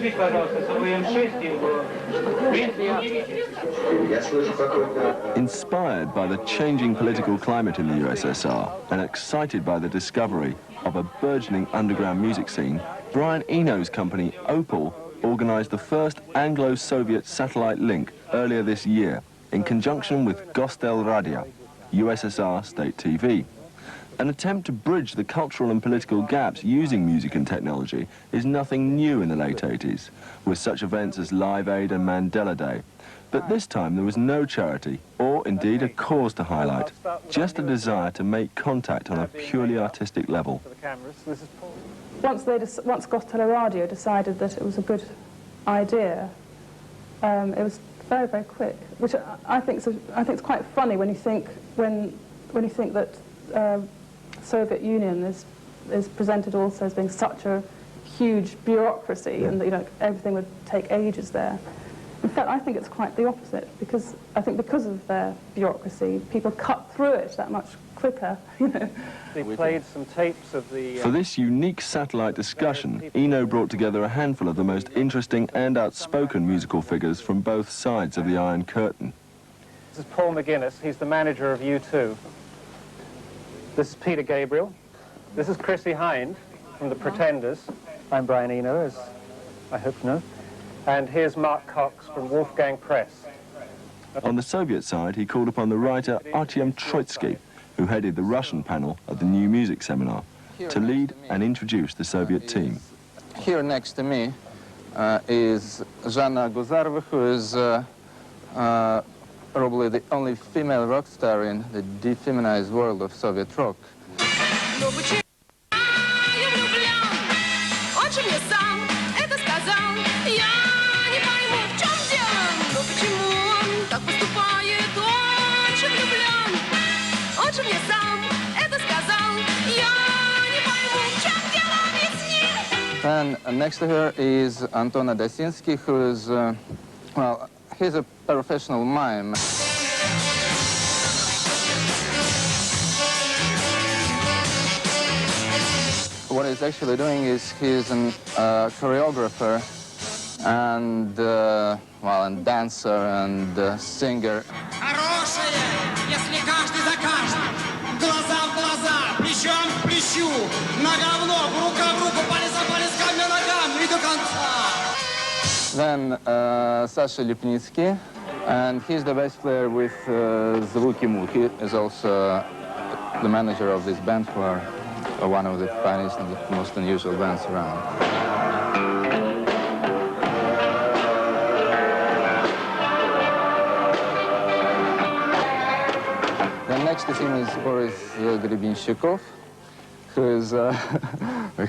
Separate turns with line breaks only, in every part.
Осуществить, пожалуйста, СВМ-6 его.
Inspired by the changing political climate in the USSR and excited by the discovery of a burgeoning underground music scene, Brian Eno's company, Opal, organised the first Anglo-Soviet satellite link earlier this year in conjunction with Gostel Radio, USSR state TV. An attempt to bridge the cultural and political gaps using music and technology is nothing new in the late 80s, with such events as Live Aid and Mandela Day. But this time there was no charity, or indeed a cause to highlight, just a desire to make contact on a purely artistic level.
Once Gostel Radio decided that it was a good idea, it was very, very quick, which I think is quite funny when you think that Soviet Union is presented also as being such a huge bureaucracy, and that, you know, everything would take ages there. In fact, I think it's quite the opposite, because I think because of their bureaucracy, people cut through it that much quicker, you know.
They played some tapes of the...
For this unique satellite discussion, Eno brought together a handful of the most interesting and outspoken musical figures from both sides of the Iron Curtain.
This is Paul McGuinness. He's the manager of U2. This is Peter Gabriel. This is Chrissie Hynde from the Pretenders. I'm Brian Eno, as I hope you know. And here's Mark Cox from Wolfgang Press.
On the Soviet side, he called upon the writer Artyom Troitsky, who headed the Russian panel at the New Music Seminar, to lead and introduce the Soviet team.
Here next to me is Zhanna Guzarova, who is probably the only female rock star in the defeminized world of Soviet rock. And next to her is Antona Dasinsky, who is, well, he's a professional mime. What he's actually doing is he's a choreographer and, well, and dancer and singer. Then Sasha Lipnitsky, and he's the bass player with Zvuki Mu. He is also the manager of this band, who are one of the finest and the most unusual bands around. Then next to him is Boris Grebenshchikov, who is a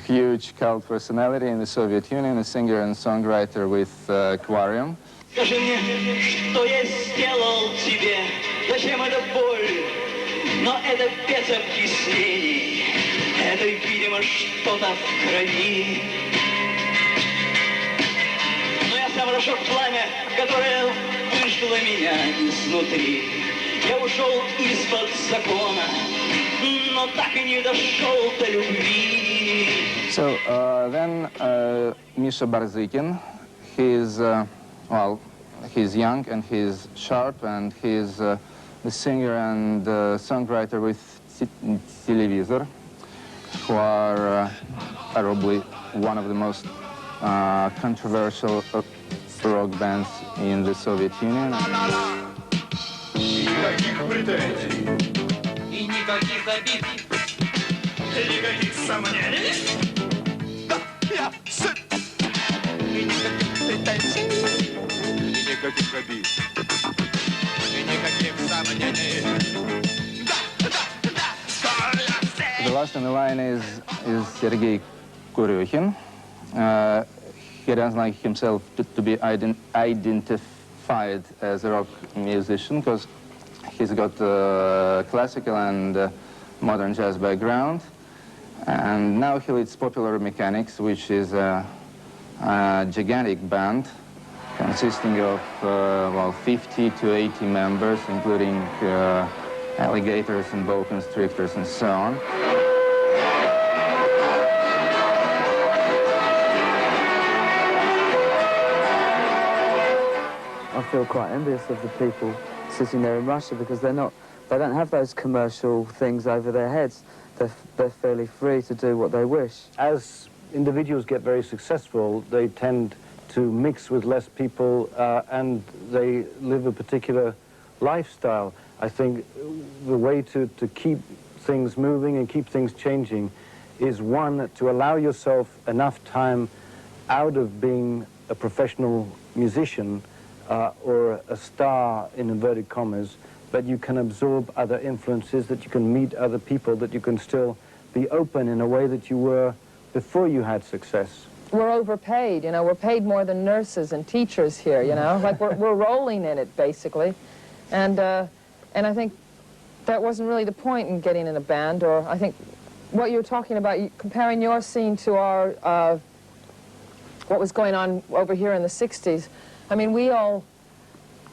huge cult personality in the Soviet Union, a singer and songwriter with Aquarium.
Скажи мне, что я сделал тебе, зачем эта боль? Но это без объяснений, это, видимо, что-то в крови. Но я сам разжег пламя, которое выжгло меня изнутри. Я ушел из-под закона, но так и не дошел до любви.
So then Misha Barzykin, he's well, he's young and he's sharp, and he's the singer and songwriter with Televizor, who are probably one of the most controversial rock bands in the Soviet Union.
Никаких претензий и никаких обид, никаких сомнений. Да, я сыт. И никаких претензий и никаких обид, и никаких сомнений. Да, да, да.
The last on the line is Sergei Kuryukhin. He doesn't like himself to be identified as a rock musician, because he's got classical and modern jazz background. And now he leads Popular Mechanics, which is a gigantic band consisting of, well, 50 to 80 members, including alligators and boa constrictors and so on.
feel quite envious of the people sitting there in Russia because they don't have those commercial things over their heads. They're fairly free to do what they wish.
As individuals get very successful, they tend to mix with less people and they live a particular lifestyle. I think the way to keep things moving and keep things changing is, one, to allow yourself enough time out of being a professional musician or a star in inverted commas, but you can absorb other influences, that you can meet other people, that you can still be open in a way that you were before you had success.
We're overpaid, you know, we're paid more than nurses and teachers here, you know, like we're rolling in it, basically. And I think that wasn't really the point in getting in a band, or I think what you're talking about, comparing your scene to our, what was going on over here in the 60s. I mean, we all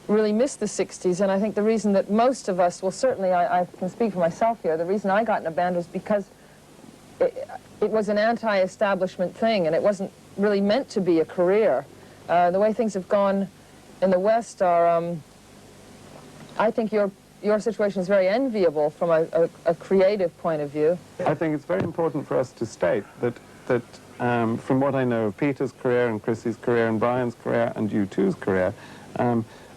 really missed the 60s, and I think the reason that most of us, well, certainly I can speak for myself here, the reason I got in a band was because it was an anti-establishment thing, and it wasn't really meant to be a career. The way things have gone in the West are, I think your situation is very enviable from a creative point of view.
I think it's very important for us to state that from what I know of Peter's career and Chrissy's career and Brian's career and U2's career,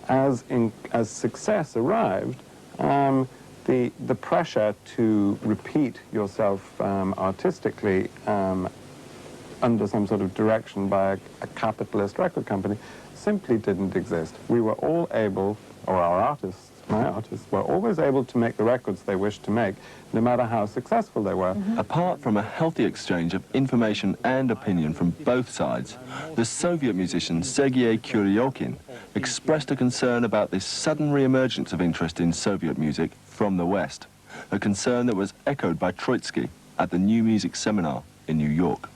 as success arrived, the pressure to repeat yourself artistically under some sort of direction by a capitalist record company simply didn't exist. We were all able, or our artists, my artists, were always able to make the records they wished to make, no matter how successful they were.
Apart from a healthy exchange of information and opinion from both sides, the Soviet musician Sergei Kuryokin expressed a concern about this sudden re-emergence of interest in Soviet music from the West, a concern that was echoed by Troitsky at the New Music Seminar in New York.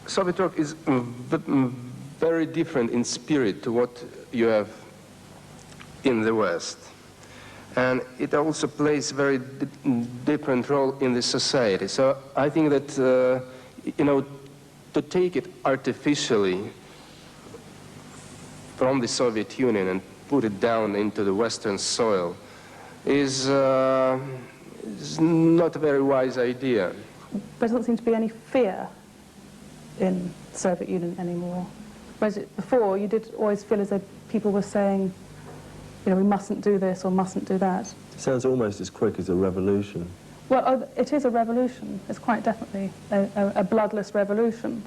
Soviet rock is very different in spirit to what you have in the West. And it also plays a very different role in the society. So I think that, you know, to take it artificially from the Soviet Union and put it down into the Western soil is not a very wise idea.
There doesn't seem to be any fear in the Soviet Union anymore. Whereas before, you did always feel as though people were saying, you know, we mustn't do this or mustn't do that.
Sounds almost as quick as a revolution.
Well, it is a revolution. It's quite definitely a bloodless revolution.